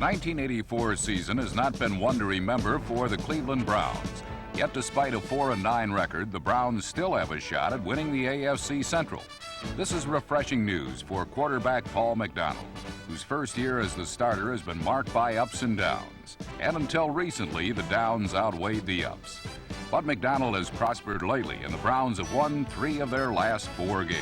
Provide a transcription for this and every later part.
1984 season has not been one to remember for the Cleveland Browns. Yet despite a 4-9 record, the Browns still have a shot at winning the AFC Central. This is refreshing news for quarterback Paul McDonald, whose first year as the starter has been marked by ups and downs. And until recently, the downs outweighed the ups. But McDonald has prospered lately, and the Browns have won 3 of their last 4 games.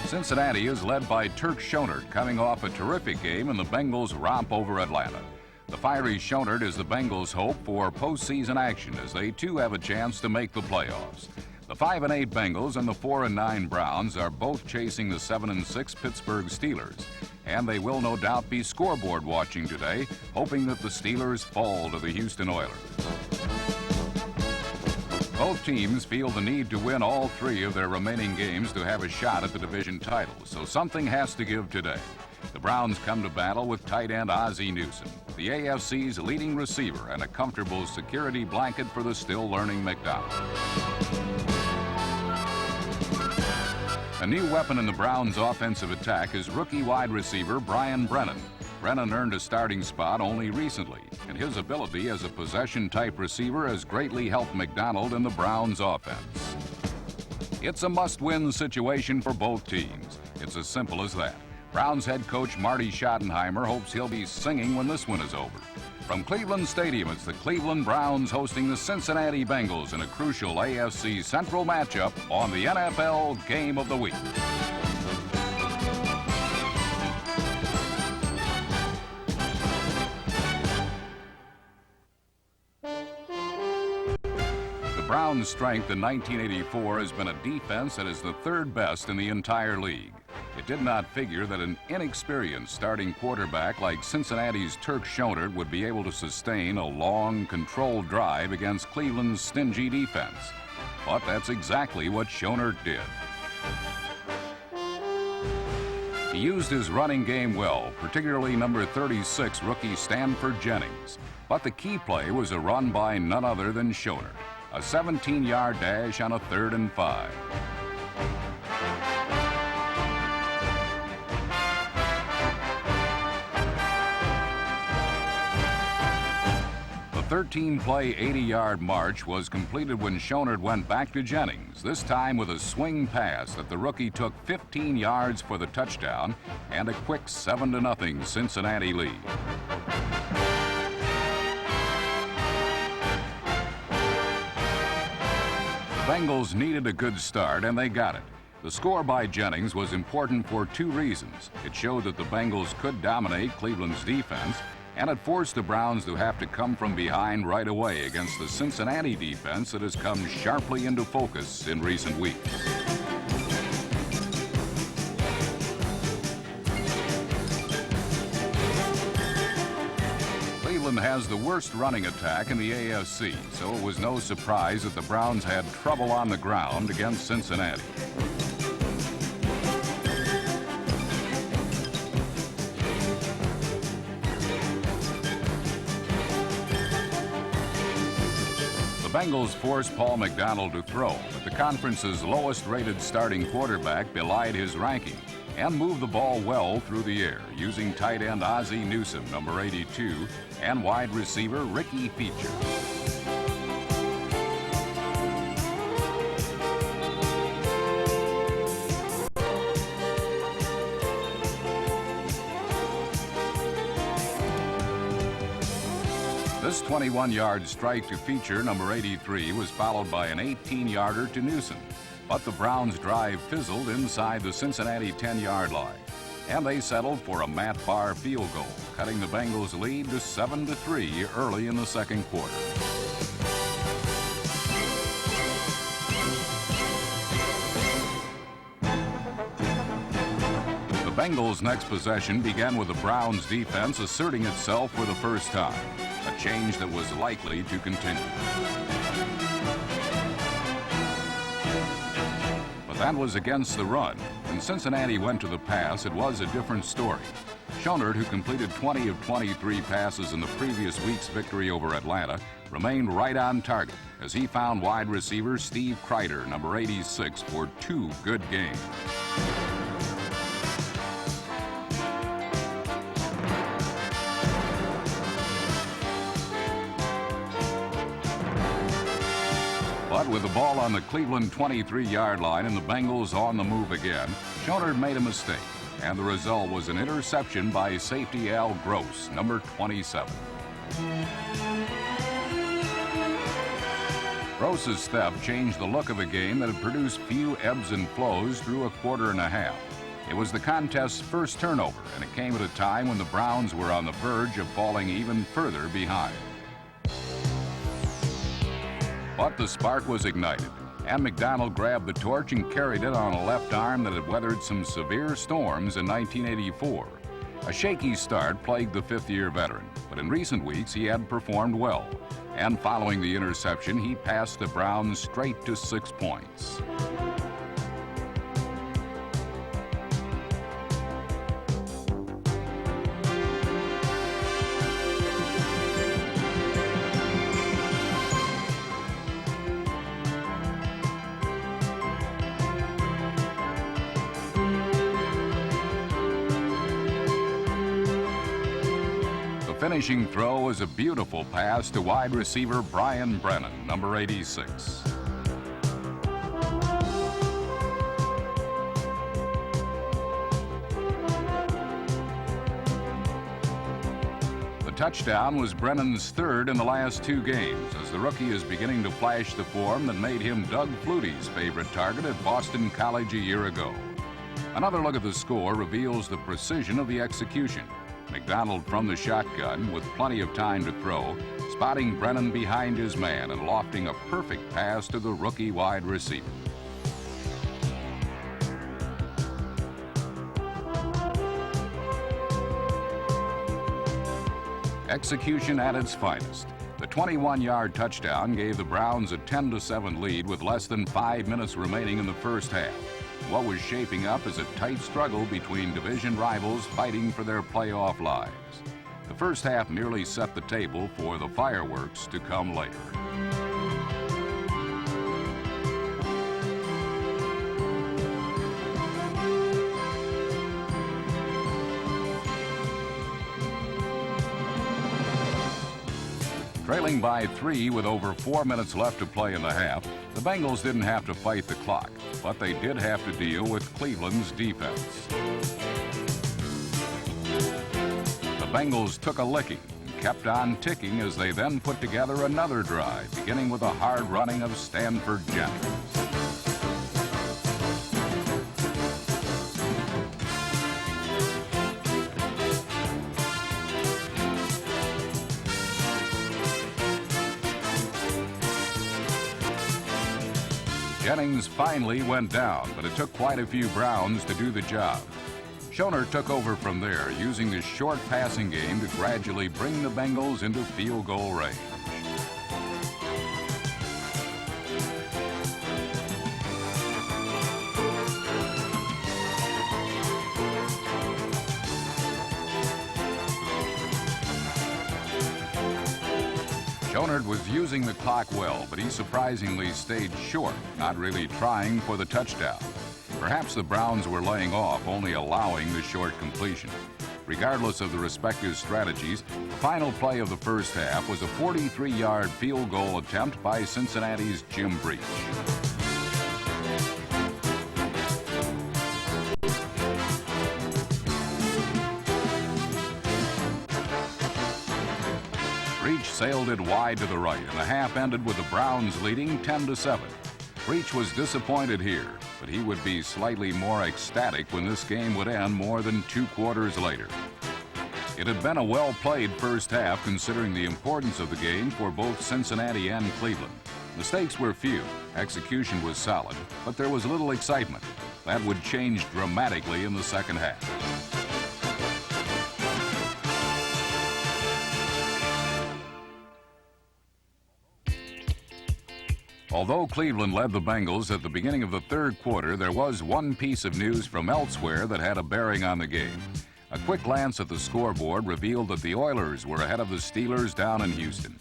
Cincinnati is led by Turk Schonert, coming off a terrific game in the Bengals' romp over Atlanta. The fiery Schonert is the Bengals' hope for postseason action, as they too have a chance to make the playoffs. The 5-8 Bengals and the 4-9 Browns are both chasing the 7-6 Pittsburgh Steelers, and they will no doubt be scoreboard watching today, hoping that the Steelers fall to the Houston Oilers. Both teams feel the need to win all 3 of their remaining games to have a shot at the division title, so something has to give today. The Browns come to battle with tight end Ozzie Newsome, the AFC's leading receiver, and a comfortable security blanket for the still-learning McDonald. A new weapon in the Browns' offensive attack is rookie wide receiver Brian Brennan. Brennan earned a starting spot only recently, and his ability as a possession-type receiver has greatly helped McDonald in the Browns' offense. It's a must-win situation for both teams. It's as simple as that. Browns head coach Marty Schottenheimer hopes he'll be singing when this one is over. From Cleveland Stadium, it's the Cleveland Browns hosting the Cincinnati Bengals in a crucial AFC Central matchup on the NFL Game of the Week. The Browns' strength in 1984 has been a defense that is the 3rd best in the entire league. It did not figure that an inexperienced starting quarterback like Cincinnati's Turk Schonert would be able to sustain a long, controlled drive against Cleveland's stingy defense. But that's exactly what Schonert did. He used his running game well, particularly number 36 rookie Stanford Jennings. But the key play was a run by none other than Schonert, a 17-yard dash on a 3rd and 5. The 13-play, 80-yard march was completed when Schonert went back to Jennings, this time with a swing pass that the rookie took 15 yards for the touchdown and a quick 7-0 Cincinnati lead. The Bengals needed a good start, and they got it. The score by Jennings was important for 2 reasons. It showed that the Bengals could dominate Cleveland's defense, and it forced the Browns to have to come from behind right away against the Cincinnati defense that has come sharply into focus in recent weeks. Cleveland has the worst running attack in the AFC, so it was no surprise that the Browns had trouble on the ground against Cincinnati. The Bengals forced Paul McDonald to throw, but the conference's lowest-rated starting quarterback belied his ranking and moved the ball well through the air, using tight end Ozzie Newsome, number 82, and wide receiver Ricky Feature. This 21-yard strike to Feature, number 83, was followed by an 18-yarder to Newsome. But the Browns' drive fizzled inside the Cincinnati 10-yard line, and they settled for a Matt Barr field goal, cutting the Bengals' lead to 7-3 early in the second quarter. The Bengals' next possession began with the Browns' defense asserting itself for the first time, a change that was likely to continue. But that was against the run. When Cincinnati went to the pass, it was a different story. Schonert, who completed 20 of 23 passes in the previous week's victory over Atlanta, remained right on target as he found wide receiver Steve Kreider, number 86, for 2 good games. But with the ball on the Cleveland 23-yard line and the Bengals on the move again, Schoner made a mistake, and the result was an interception by safety Al Gross, number 27. Gross's step changed the look of a game that had produced few ebbs and flows through a quarter and a half. It was the contest's first turnover, and it came at a time when the Browns were on the verge of falling even further behind. But the spark was ignited, and McDonald grabbed the torch and carried it on a left arm that had weathered some severe storms in 1984. A shaky start plagued the fifth-year veteran, but in recent weeks he had performed well. And following the interception, he passed the Browns straight to 6 points. The finishing throw was a beautiful pass to wide receiver Brian Brennan, number 86. The touchdown was Brennan's third in the last 2 games, as the rookie is beginning to flash the form that made him Doug Flutie's favorite target at Boston College a year ago. Another look at the score reveals the precision of the execution. McDonald from the shotgun with plenty of time to throw, spotting Brennan behind his man and lofting a perfect pass to the rookie wide receiver. Execution at its finest. The 21-yard touchdown gave the Browns a 10-7 lead with less than 5 minutes remaining in the first half. What was shaping up as a tight struggle between division rivals fighting for their playoff lives. The first half nearly set the table for the fireworks to come later. Trailing by 3 with over 4 minutes left to play in the half, the Bengals didn't have to fight the clock, but they did have to deal with Cleveland's defense. The Bengals took a licking and kept on ticking as they then put together another drive, beginning with a hard running of Stanford Jennings. Jennings finally went down, but it took quite a few Browns to do the job. Schoner took over from there, using his short passing game to gradually bring the Bengals into field goal range. Schoner was using the clock well, but he surprisingly stayed short, not really trying for the touchdown. Perhaps the Browns were laying off, only allowing the short completion. Regardless of the respective strategies, the final play of the first half was a 43-yard field goal attempt by Cincinnati's Jim Breach. Breach sailed it wide to the right, and the half ended with the Browns leading 10-7. Breach was disappointed here, but he would be slightly more ecstatic when this game would end more than 2 quarters later. It had been a well-played first half considering the importance of the game for both Cincinnati and Cleveland. Mistakes were few, execution was solid, but there was little excitement. That would change dramatically in the second half. Although Cleveland led the Bengals at the beginning of the third quarter, there was one piece of news from elsewhere that had a bearing on the game. A quick glance at the scoreboard revealed that the Oilers were ahead of the Steelers down in Houston.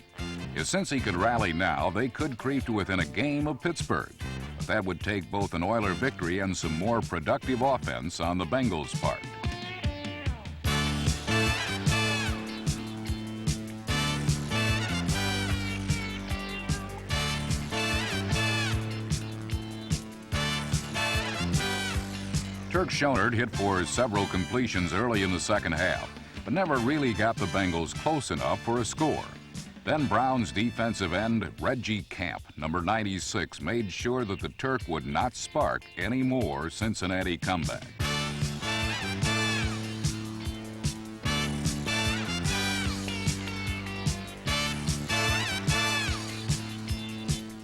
If Cincy could rally now, they could creep to within a game of Pittsburgh. But that would take both an Oiler victory and some more productive offense on the Bengals' part. Kirk Schonert hit for several completions early in the second half, but never really got the Bengals close enough for a score. Then Browns defensive end Reggie Camp, number 96, made sure that the Turk would not spark any more Cincinnati comeback.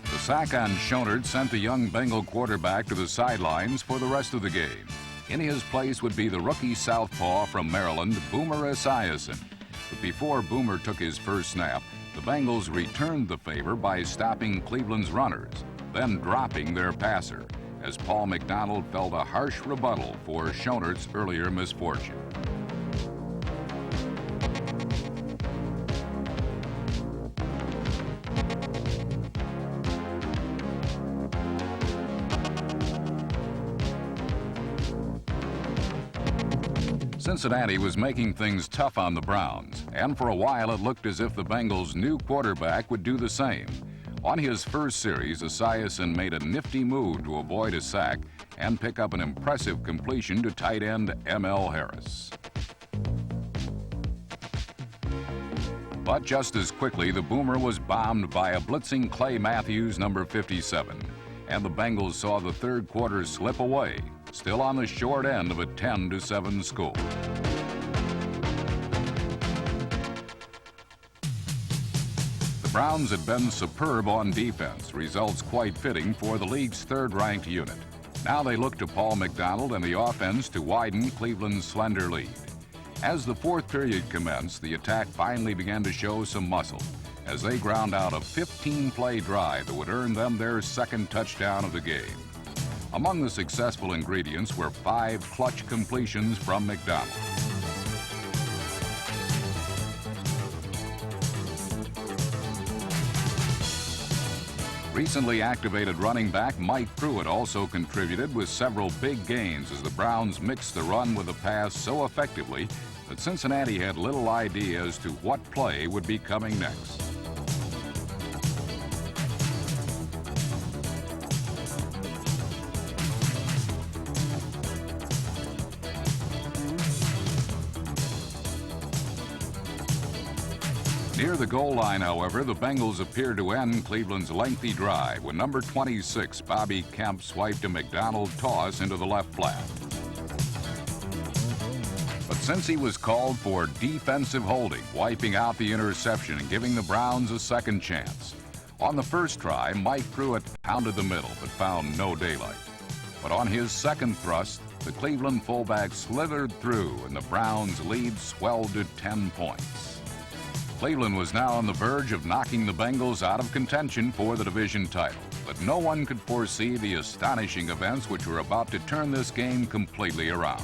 The sack on Schonert sent the young Bengal quarterback to the sidelines for the rest of the game. In his place would be the rookie southpaw from Maryland, Boomer Esiason. But before Boomer took his first snap, the Bengals returned the favor by stopping Cleveland's runners, then dropping their passer, as Paul McDonald felt a harsh rebuttal for Schonert's earlier misfortune. Cincinnati was making things tough on the Browns, and for a while it looked as if the Bengals' new quarterback would do the same. On his first series, Esiason made a nifty move to avoid a sack and pick up an impressive completion to tight end M.L. Harris. But just as quickly, the Boomer was bombed by a blitzing Clay Matthews, number 57, and the Bengals saw the third quarter slip away, still on the short end of a 10-7 score. The Browns had been superb on defense, results quite fitting for the league's third-ranked unit. Now they look to Paul McDonald and the offense to widen Cleveland's slender lead. As the fourth period commenced, the attack finally began to show some muscle as they ground out a 15-play drive that would earn them their second touchdown of the game. Among the successful ingredients were 5 clutch completions from McDonald. Recently activated running back Mike Pruitt also contributed with several big gains as the Browns mixed the run with the pass so effectively that Cincinnati had little idea as to what play would be coming next. Near the goal line, however, the Bengals appeared to end Cleveland's lengthy drive when number 26, Bobby Kemp, swiped a McDonald toss into the left flat. But since he was called for defensive holding, wiping out the interception and giving the Browns a second chance. On the first try, Mike Pruitt pounded the middle but found no daylight. But on his second thrust, the Cleveland fullback slithered through and the Browns' lead swelled to 10 points. Cleveland was now on the verge of knocking the Bengals out of contention for the division title, but no one could foresee the astonishing events which were about to turn this game completely around.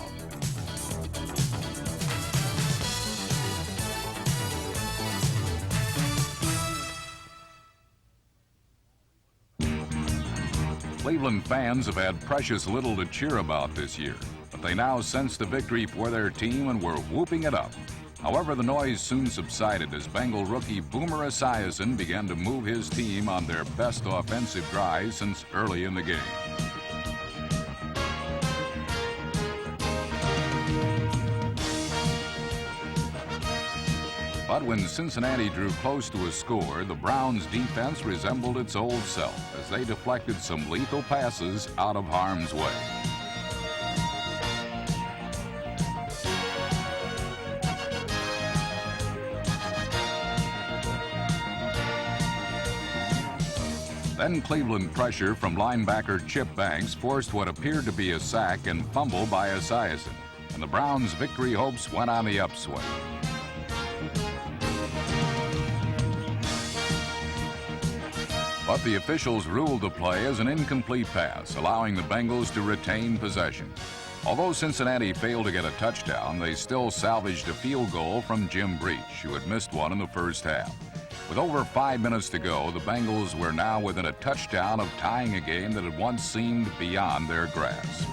Cleveland fans have had precious little to cheer about this year, but they now sensed the victory for their team and were whooping it up. However, the noise soon subsided as Bengal rookie Boomer Esiason began to move his team on their best offensive drive since early in the game. But when Cincinnati drew close to a score, the Browns' defense resembled its old self as they deflected some lethal passes out of harm's way. Then Cleveland pressure from linebacker Chip Banks forced what appeared to be a sack and fumble by Esiason, and the Browns' victory hopes went on the upswing. But the officials ruled the play as an incomplete pass, allowing the Bengals to retain possession. Although Cincinnati failed to get a touchdown, they still salvaged a field goal from Jim Breach, who had missed one in the first half. With over 5 minutes to go, the Bengals were now within a touchdown of tying a game that had once seemed beyond their grasp.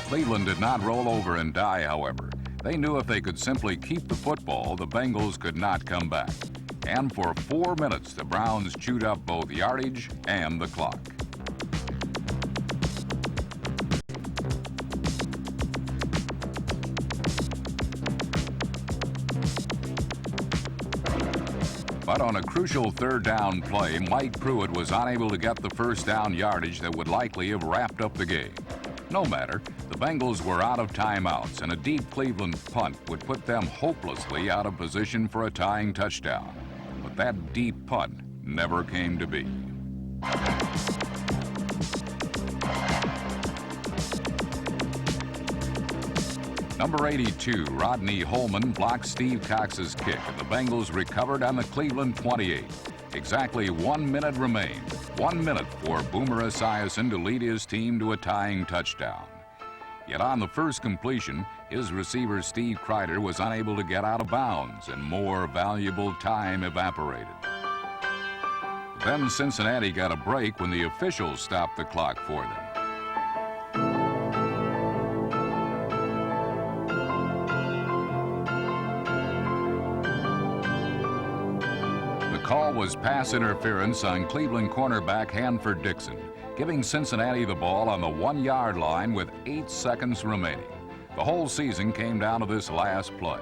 Cleveland did not roll over and die, however. They knew if they could simply keep the football, the Bengals could not come back. And for 4 minutes, the Browns chewed up both yardage and the clock. But on a crucial third down play, Mike Pruitt was unable to get the first down yardage that would likely have wrapped up the game. No matter, the Bengals were out of timeouts, and a deep Cleveland punt would put them hopelessly out of position for a tying touchdown. But that deep punt never came to be. Number 82, Rodney Holman, blocked Steve Cox's kick, and the Bengals recovered on the Cleveland 28. Exactly 1 minute remained. 1 minute for Boomer Esiason to lead his team to a tying touchdown. Yet on the first completion, his receiver Steve Kreider was unable to get out of bounds, and more valuable time evaporated. Then Cincinnati got a break when the officials stopped the clock for them. The call was pass interference on Cleveland cornerback Hanford Dixon, giving Cincinnati the ball on the 1 yard line with 8 seconds remaining. The whole season came down to this last play,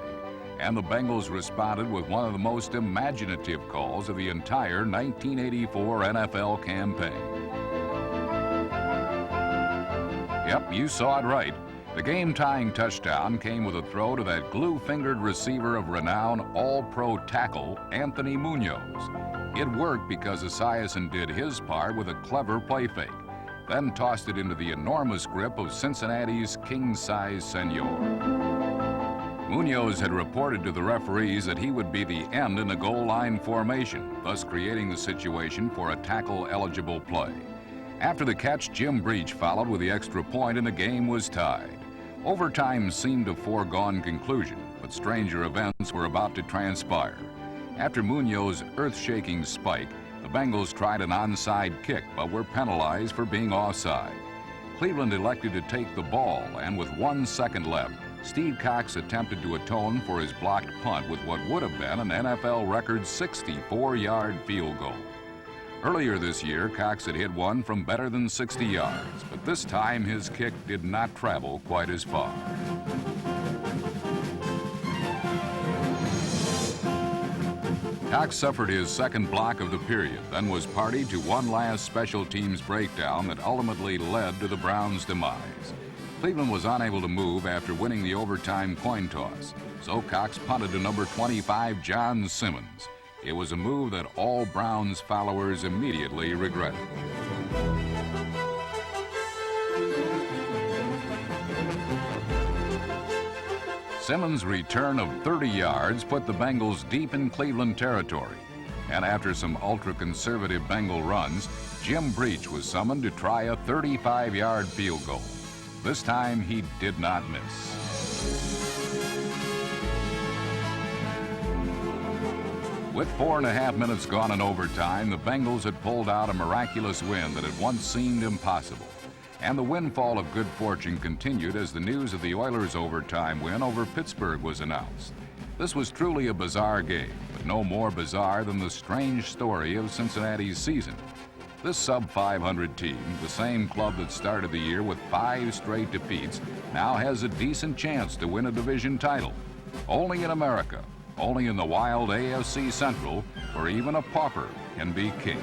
and the Bengals responded with one of the most imaginative calls of the entire 1984 NFL campaign. Yep, you saw it right. The game-tying touchdown came with a throw to that glue-fingered receiver of renown, all-pro tackle, Anthony Munoz. It worked because Esiason did his part with a clever play fake, then tossed it into the enormous grip of Cincinnati's king-size senor. Munoz had reported to the referees that he would be the end in the goal line formation, thus creating the situation for a tackle-eligible play. After the catch, Jim Breach followed with the extra point, and the game was tied. Overtime seemed a foregone conclusion, but stranger events were about to transpire. After Munoz's earth-shaking spike, the Bengals tried an onside kick, but were penalized for being offside. Cleveland elected to take the ball, and with 1 second left, Steve Cox attempted to atone for his blocked punt with what would have been an NFL record 64-yard field goal. Earlier this year, Cox had hit one from better than 60 yards, but this time his kick did not travel quite as far. Cox suffered his second block of the period, then was party to one last special teams breakdown that ultimately led to the Browns' demise. Cleveland was unable to move after winning the overtime coin toss, so Cox punted to number 25, John Simmons. It was a move that all Browns followers immediately regretted. Simmons' return of 30 yards put the Bengals deep in Cleveland territory, and after some ultra-conservative Bengal runs, Jim Breach was summoned to try a 35-yard field goal. This time he did not miss. With 4.5 minutes gone in overtime, the Bengals had pulled out a miraculous win that had once seemed impossible. And the windfall of good fortune continued as the news of the Oilers' overtime win over Pittsburgh was announced. This was truly a bizarre game, but no more bizarre than the strange story of Cincinnati's season. This sub-500 team, the same club that started the year with 5 straight defeats, now has a decent chance to win a division title. Only in America. Only in the wild AFC Central, where even a pauper can be king.